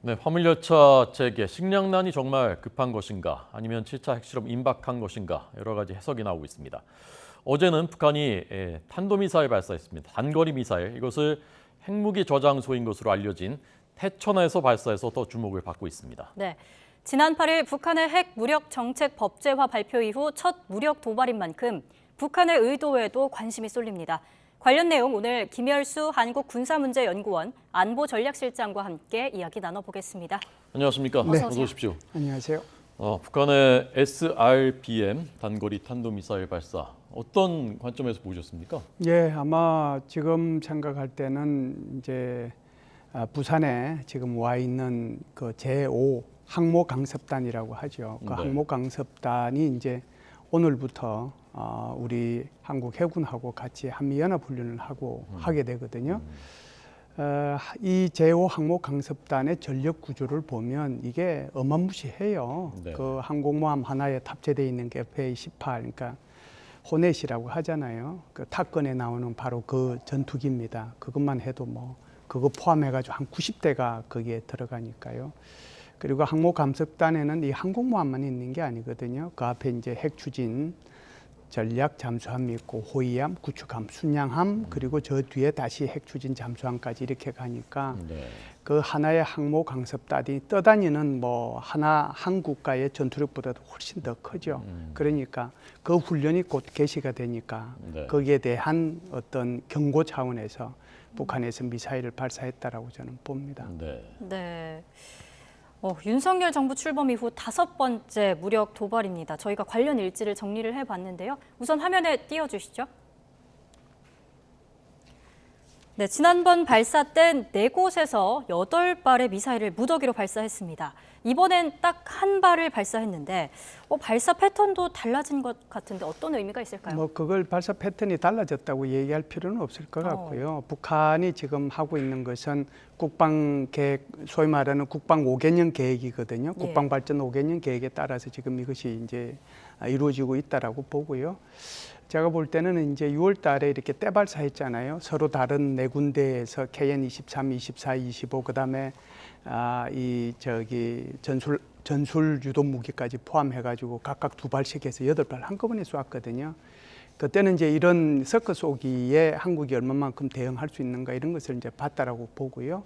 네, 화물열차 재개, 식량난이 정말 급한 것인가 아니면 7차 핵실험 임박한 것인가 여러 가지 해석이 나오고 있습니다. 어제는 북한이 탄도미사일 발사했습니다. 단거리 미사일, 이것을 핵무기 저장소인 것으로 알려진 태천에서 발사해서 더 주목을 받고 있습니다. 네, 지난 8일 북한의 핵 무력 정책 법제화 발표 이후 첫 무력 도발인 만큼 북한의 의도에도 관심이 쏠립니다. 관련 내용 오늘 김열수 한국군사문제연구원 안보전략실장과 함께 이야기 나눠보겠습니다. 안녕하십니까? 네. 어서 오십시오. 안녕하세요. 북한의 SRBM 단거리 탄도미사일 발사, 어떤 관점에서 보셨습니까? 예, 아마 지금 생각할 때는 이제 부산에 지금 와 있는 그 제5 항모강습단이라고 하죠. 그 네. 항모강습단이 이제 오늘부터 우리 한국 해군하고 같이 한미연합훈련을 하고 하게 되거든요. 이 제5 항모강습단의 전력 구조를 보면 이게 어마무시해요. 네. 그 항공모함 하나에 탑재되어 있는 게 FA-18, 그러니까 호넷이라고 하잖아요. 그 탑건에 나오는 바로 그 전투기입니다. 그것만 해도 뭐 그거 포함해가지고 한 90대가 거기에 들어가니까요. 그리고 항모감습단에는 이 항공모함만 있는 게 아니거든요. 그 앞에 이제 핵추진, 전략 잠수함이 있고 호위함, 구축함, 순양함, 그리고 저 뒤에 다시 핵추진 잠수함까지 이렇게 가니까 그 하나의 항모 강습단이 떠다니는 뭐 한 국가의 전투력보다도 훨씬 더 크죠. 그러니까 그 훈련이 곧 개시가 되니까 거기에 대한 어떤 경고 차원에서 북한에서 미사일을 발사했다라고 저는 봅니다. 네. 윤석열 정부 출범 이후 5번째 무력 도발입니다. 저희가 관련 일지를 정리를 해봤는데요. 우선 화면에 띄워주시죠. 네, 지난번 발사 땐 4곳에서 8발의 미사일을 무더기로 발사했습니다. 이번엔 딱 한 발을 발사했는데 발사 패턴도 달라진 것 같은데 어떤 의미가 있을까요? 뭐 그걸 발사 패턴이 달라졌다고 얘기할 필요는 없을 것 같고요. 북한이 지금 하고 있는 것은 국방 계획, 소위 말하는 국방 5개년 계획이거든요. 국방 발전 5개년 계획에 따라서 지금 이것이 이제 이루어지고 있다라고 보고요. 제가 볼 때는 이제 6월 달에 이렇게 떼발사했잖아요. 서로 다른 4군데에서 KN-23, 24, 25, 그다음에 전술 유도 무기까지 포함해가지고 각각 2발씩 해서 8발 한꺼번에 쏘았거든요. 그때는 이제 이런 서커 쏘기에 한국이 얼마만큼 대응할 수 있는가 이런 것을 이제 봤다라고 보고요.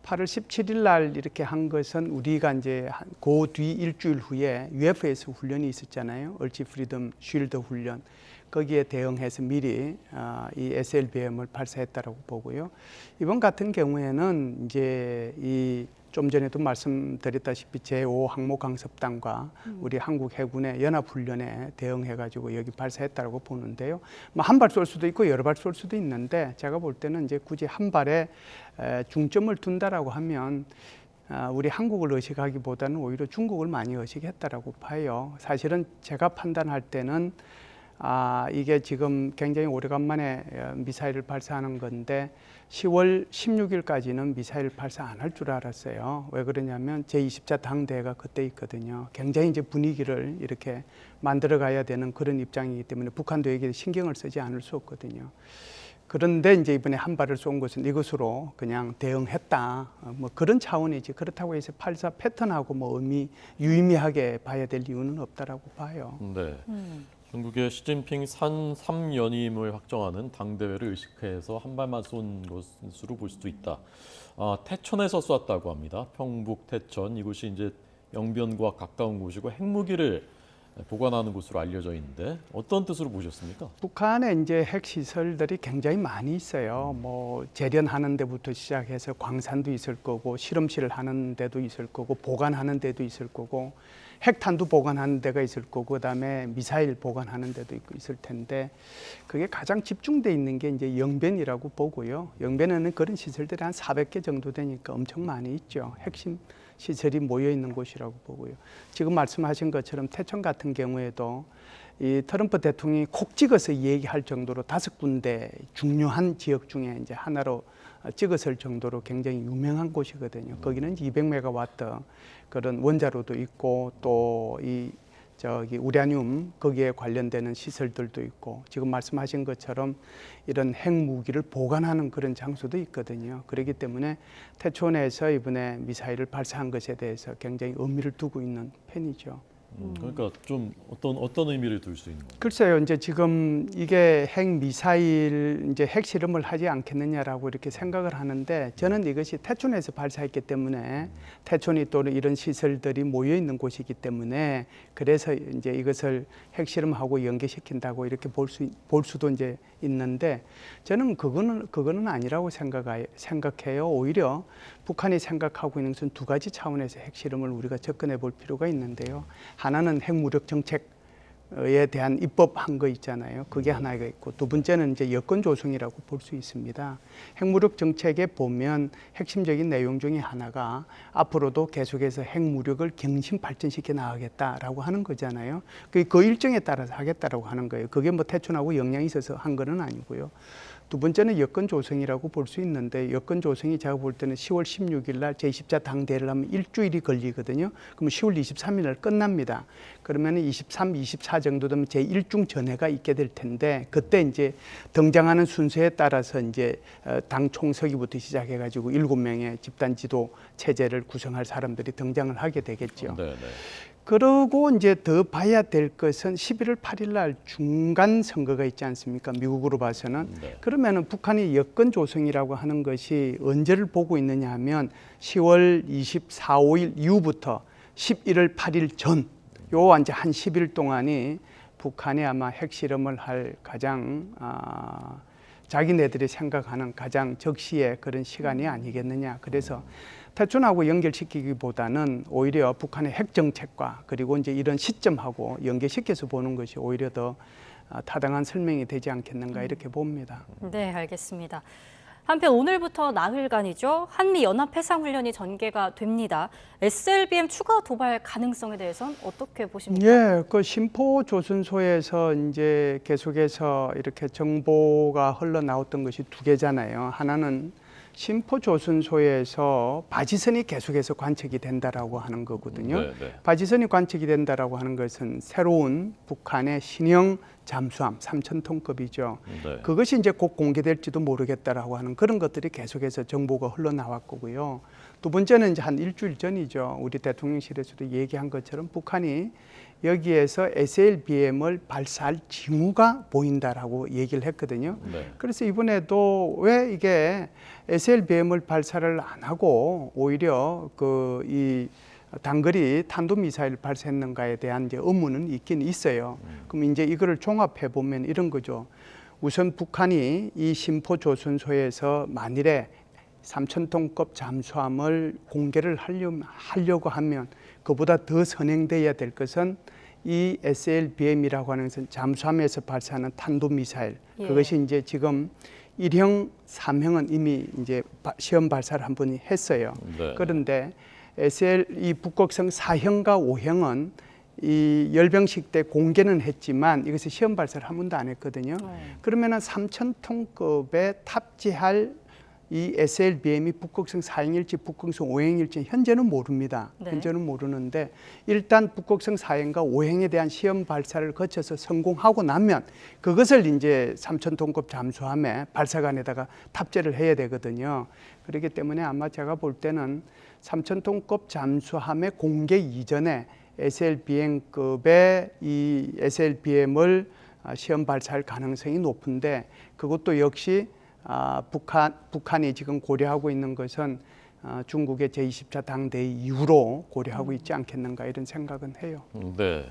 8월 17일 날 이렇게 한 것은 우리가 이제 그 뒤 일주일 후에 UF에서 훈련이 있었잖아요. 얼치 프리덤 쉴드 훈련. 거기에 대응해서 미리 이 SLBM을 발사했다라고 보고요. 이번 같은 경우에는 이제 좀 전에도 말씀드렸다시피 제5 항모강습단과 우리 한국 해군의 연합훈련에 대응해가지고 여기 발사했다고 보는데요. 뭐 한 발 쏠 수도 있고 여러 발 쏠 수도 있는데 제가 볼 때는 이제 굳이 한 발에 중점을 둔다라고 하면 우리 한국을 의식하기보다는 오히려 중국을 많이 의식했다라고 봐요. 사실은 제가 판단할 때는 이게 지금 굉장히 오래간만에 미사일을 발사하는 건데 10월 16일까지는 미사일 발사 안 할 줄 알았어요. 왜 그러냐면 제20차 당대회가 그때 있거든요. 굉장히 이제 분위기를 이렇게 만들어 가야 되는 그런 입장이기 때문에 북한도 여기에 신경을 쓰지 않을 수 없거든요. 그런데 이제 이번에 한 발을 쏜 것은 이것으로 그냥 대응했다. 뭐 그런 차원이지. 그렇다고 해서 발사 패턴하고 뭐 유의미하게 봐야 될 이유는 없다라고 봐요. 네. 중국의 시진핑 3연임을 확정하는 당대회를 의식해서 한 발만 쏜 것으로 볼 수도 있다. 태천에서 쐈다고 합니다. 평북 태천, 이곳이 이제 영변과 가까운 곳이고 핵무기를 보관하는 곳으로 알려져 있는데 어떤 뜻으로 보셨습니까? 북한에 이제 핵시설들이 굉장히 많이 있어요. 뭐 재련하는 데부터 시작해서 광산도 있을 거고 실험실을 하는 데도 있을 거고 보관하는 데도 있을 거고 핵탄두 보관하는 데가 있을 거고 그다음에 미사일 보관하는 데도 있을 텐데 그게 가장 집중돼 있는 게 이제 영변이라고 보고요. 영변에는 그런 시설들이 한 400개 정도 되니까 엄청 많이 있죠. 핵심 시설이 모여 있는 곳이라고 보고요. 지금 말씀하신 것처럼 태천 같은 경우에도 이 트럼프 대통령이 콕 찍어서 얘기할 정도로 5군데 중요한 지역 중에 이제 하나로 찍었을 정도로 굉장히 유명한 곳이거든요. 거기는 200메가와트 그런 원자로도 있고 또 이 저기 우라늄 거기에 관련되는 시설들도 있고 지금 말씀하신 것처럼 이런 핵무기를 보관하는 그런 장소도 있거든요. 그렇기 때문에 태초내에서 이번에 미사일을 발사한 것에 대해서 굉장히 의미를 두고 있는 편이죠. 그러니까 좀 어떤 의미를 둘 수 있는 건가요? 글쎄요, 이제 지금 이게 핵 미사일 이제 핵 실험을 하지 않겠느냐라고 이렇게 생각을 하는데 저는 이것이 태촌에서 발사했기 때문에 태촌이 또 이런 시설들이 모여 있는 곳이기 때문에 그래서 이제 이것을 핵 실험하고 연계시킨다고 이렇게 볼 수도 이제 있는데 저는 그거는 아니라고 생각해요. 오히려 북한이 생각하고 있는 것은 두 가지 차원에서 핵 실험을 우리가 접근해 볼 필요가 있는데요. 하나는 핵무력 정책에 대한 입법한 거 있잖아요. 그게 하나가 있고 두 번째는 이제 여건 조성이라고 볼 수 있습니다. 핵무력 정책에 보면 핵심적인 내용 중에 하나가 앞으로도 계속해서 핵무력을 경신 발전시켜 나가겠다라고 하는 거잖아요. 그 일정에 따라서 하겠다라고 하는 거예요. 그게 뭐 태촌하고 영향이 있어서 한 거는 아니고요. 두 번째는 여건 조성이라고 볼 수 있는데 여건 조성이 제가 볼 때는 10월 16일 날 제20차 당대회를 하면 일주일이 걸리거든요. 그럼 10월 23일 날 끝납니다. 그러면 23, 24 정도 되면 제1중 전회가 있게 될 텐데 그때 이제 등장하는 순서에 따라서 이제 당 총서기부터 시작해 가지고 7명의 집단 지도 체제를 구성할 사람들이 등장을 하게 되겠죠. 네. 그러고 이제 더 봐야 될 것은 11월 8일 날 중간 선거가 있지 않습니까? 미국으로 봐서는. 네. 그러면은 북한이 여건 조성이라고 하는 것이 언제를 보고 있느냐 하면 10월 24, 5일 이후부터 11월 8일 전, 요 이제 한 10일 동안이 북한이 아마 핵실험을 할 가장 자기네들이 생각하는 가장 적시의 그런 시간이 아니겠느냐. 그래서 태촌하고 연결시키기보다는 오히려 북한의 핵 정책과 그리고 이제 이런 시점하고 연계시켜서 보는 것이 오히려 더 타당한 설명이 되지 않겠는가 이렇게 봅니다. 네, 알겠습니다. 한편 오늘부터 나흘간이죠. 한미 연합 해상 훈련이 전개가 됩니다. SLBM 추가 도발 가능성에 대해서는 어떻게 보십니까? 예, 그 심포 조선소에서 이제 계속해서 이렇게 정보가 흘러나왔던 것이 두 개잖아요. 하나는 심포 조선소에서 바지선이 계속해서 관측이 된다라고 하는 거거든요. 네. 바지선이 관측이 된다라고 하는 것은 새로운 북한의 신형 잠수함 3,000톤급이죠. 네. 그것이 이제 곧 공개될지도 모르겠다라고 하는 그런 것들이 계속해서 정보가 흘러나왔 거고요. 두 번째는 이제 한 일주일 전이죠. 우리 대통령실에서도 얘기한 것처럼 북한이 여기에서 SLBM을 발사할 징후가 보인다라고 얘기를 했거든요. 네. 그래서 이번에도 왜 이게 SLBM을 발사를 안 하고 오히려 이 단거리 탄도미사일 발사했는가에 대한 이제 의문은 있긴 있어요. 그럼 이제 이거를 종합해 보면 이런 거죠. 우선 북한이 이 심포 조선소에서 만일에 3,000톤급 잠수함을 공개를 하려고 하면 그보다 더 선행돼야 될 것은 이 SLBM이라고 하는 것은 잠수함에서 발사하는 탄도미사일. 예. 그것이 이제 지금 1형, 3형은 이미 이제 시험 발사를 한 번이 했어요. 네. 그런데 이 북극성 4형과 5형은 이 열병식 때 공개는 했지만 이것을 시험 발사를 한 번도 안 했거든요. 그러면은 3,000톤급에 탑재할 이 SLBM이 북극성 4형일지 북극성 5형일지 현재는 모릅니다. 네. 현재는 모르는데 일단 북극성 4형과 5형에 대한 시험 발사를 거쳐서 성공하고 나면 그것을 이제 3,000톤급 잠수함에 발사관에다가 탑재를 해야 되거든요. 그렇기 때문에 아마 제가 볼 때는 3,000톤급 잠수함의 공개 이전에 SLBM급의 이 SLBM을 시험 발사할 가능성이 높은데 그것도 역시 북한이 지금 고려하고 있는 것은 중국의 제20차 당대회 이후로 고려하고 있지 않겠는가 이런 생각은 해요. 네.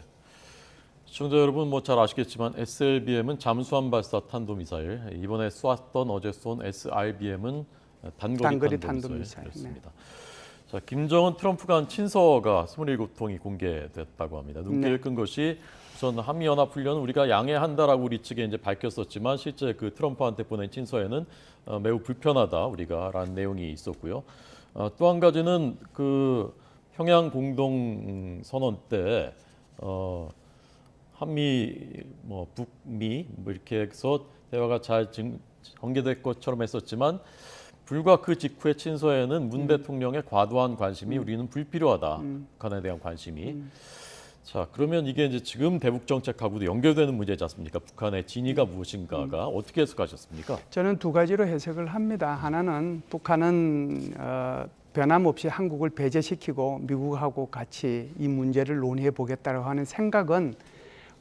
시청자 여러분 뭐 잘 아시겠지만 SLBM은 잠수함 발사 탄도미사일, 이번에 쏘았던 어제 쏜 SRBM은 단거리 탄도미사일이었습니다. 자, 김정은 트럼프 간 친서가 27통이 공개됐다고 합니다. 눈길을 끈 것이 우선 한미연합훈련은 우리가 양해한다라고 우리 측에 이제 밝혔었지만 실제 그 트럼프한테 보낸 친서에는 매우 불편하다 우리가라는 내용이 있었고요. 또 한 가지는 그 평양 공동 선언 때 한미 뭐 북미 뭐 이렇게 해서 대화가 잘 전개될 것처럼 했었지만 불과 그 직후의 친서에는 문 대통령의 과도한 관심이 우리는 불필요하다. 북한에 대한 관심이. 자, 그러면 이게 이제 지금 대북 정책하고도 연결되는 문제지 않습니까? 북한의 진위가 무엇인가가 어떻게 해석하셨습니까? 저는 두 가지로 해석을 합니다. 하나는 북한은 변함없이 한국을 배제시키고 미국하고 같이 이 문제를 논의해 보겠다고 하는 생각은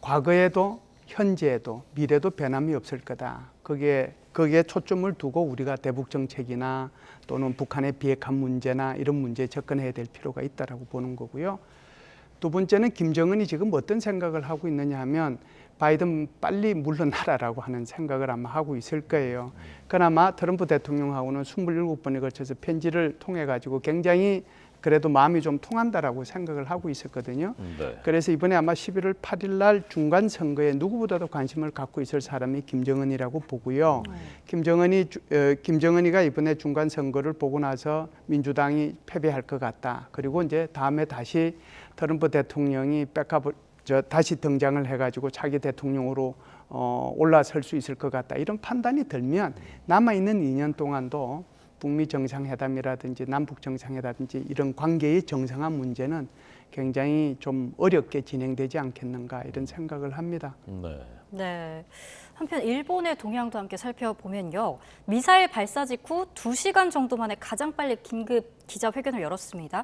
과거에도 현재에도 미래도 변함이 없을 거다. 거기에 초점을 두고 우리가 대북 정책이나 또는 북한의 비핵화 문제나 이런 문제에 접근해야 될 필요가 있다라고 보는 거고요. 두 번째는 김정은이 지금 어떤 생각을 하고 있느냐 하면 바이든 빨리 물러나라라고 하는 생각을 아마 하고 있을 거예요. 그나마 트럼프 대통령하고는 27번에 걸쳐서 편지를 통해 가지고 굉장히 그래도 마음이 좀 통한다라고 생각을 하고 있었거든요. 네. 그래서 이번에 아마 11월 8일 날 중간 선거에 누구보다도 관심을 갖고 있을 사람이 김정은이라고 보고요. 김정은이가 이번에 중간 선거를 보고 나서 민주당이 패배할 것 같다. 그리고 이제 다음에 다시 트럼프 대통령이 다시 등장을 해가지고 차기 대통령으로 올라설 수 있을 것 같다. 이런 판단이 들면 남아있는 2년 동안도 북미 정상회담이라든지 남북 정상회담이라든지 이런 관계의 정상화 문제는 굉장히 좀 어렵게 진행되지 않겠는가 이런 생각을 합니다. 네. 네. 한편 일본의 동향도 함께 살펴보면요. 미사일 발사 직후 2시간 정도 만에 가장 빨리 긴급 기자회견을 열었습니다.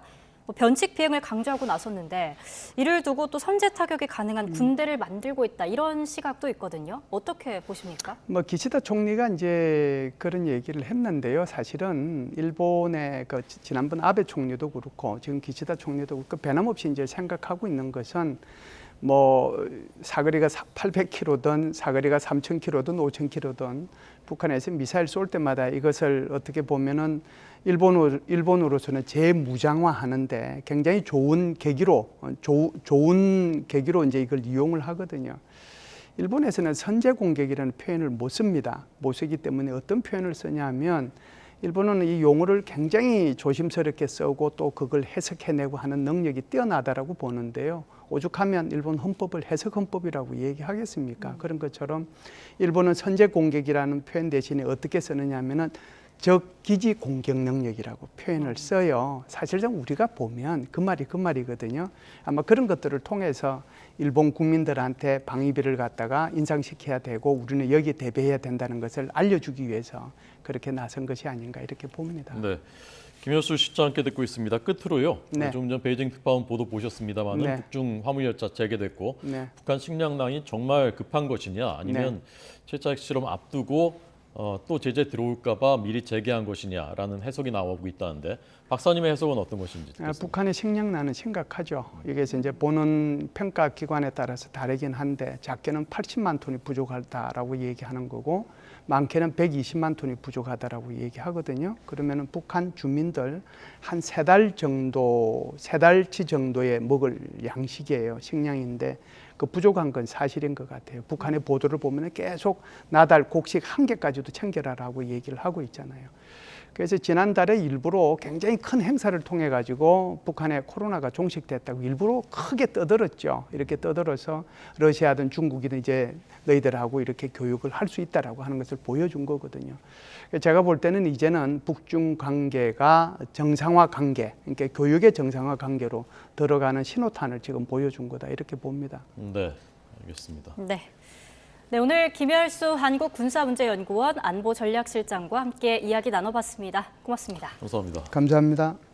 변칙 비행을 강조하고 나섰는데 이를 두고 또 선제 타격이 가능한 군대를 만들고 있다 이런 시각도 있거든요. 어떻게 보십니까? 기시다 총리가 이제 그런 얘기를 했는데요. 사실은 일본의 지난번 아베 총리도 그렇고 지금 기시다 총리도 그렇고 변함없이 이제 생각하고 있는 것은 사거리가 800km든 사거리가 3000km든 5000km든 북한에서 미사일 쏠 때마다 이것을 어떻게 보면은 일본으로서는 재무장화하는데 굉장히 좋은 계기로 이제 이걸 이용을 하거든요. 일본에서는 선제 공격이라는 표현을 못 씁니다. 못 쓰기 때문에 어떤 표현을 쓰냐 하면 일본은 이 용어를 굉장히 조심스럽게 쓰고 또 그걸 해석해내고 하는 능력이 뛰어나다라고 보는데요. 오죽하면 일본 헌법을 해석 헌법이라고 얘기하겠습니까? 그런 것처럼 일본은 선제 공격이라는 표현 대신에 어떻게 쓰느냐 하면은 적 기지 공격 능력이라고 표현을 써요. 사실상 우리가 보면 그 말이거든요. 아마 그런 것들을 통해서 일본 국민들한테 방위비를 갖다가 인상시켜야 되고 우리는 여기에 대비해야 된다는 것을 알려주기 위해서 그렇게 나선 것이 아닌가 이렇게 봅니다. 네. 김효수 실장 함께 듣고 있습니다. 끝으로요. 네. 조금 전 베이징 특파원 보도 보셨습니다만은 네. 북중 화물열차 재개됐고 네. 북한 식량난이 정말 급한 것이냐 아니면 최차 핵실험 앞두고 또 제재 들어올까봐 미리 재개한 것이냐라는 해석이 나오고 있다는데 박사님의 해석은 어떤 것인지 듣겠습니다. 북한의 식량난은 심각하죠. 이게 이제 보는 평가 기관에 따라서 다르긴 한데 작게는 80만 톤이 부족하다라고 얘기하는 거고 많게는 120만 톤이 부족하다라고 얘기하거든요. 그러면은 북한 주민들 한 3달치 정도의 먹을 양식이에요. 식량인데 그 부족한 건 사실인 것 같아요. 북한의 보도를 보면 계속 나달 곡식 1개까지도 챙겨라라고 얘기를 하고 있잖아요. 그래서 지난달에 일부러 굉장히 큰 행사를 통해 가지고 북한의 코로나가 종식됐다고 일부러 크게 떠들었죠. 이렇게 떠들어서 러시아든 중국이든 이제 너희들하고 이렇게 교육을 할 수 있다라고 하는 것을 보여준 거거든요. 제가 볼 때는 이제는 북중 관계가 정상화 관계, 그러니까 교육의 정상화 관계로 들어가는 신호탄을 지금 보여준 거다 이렇게 봅니다. 네, 알겠습니다. 네, 오늘 김열수 한국군사문제연구원 안보전략실장과 함께 이야기 나눠봤습니다. 고맙습니다. 감사합니다. 감사합니다.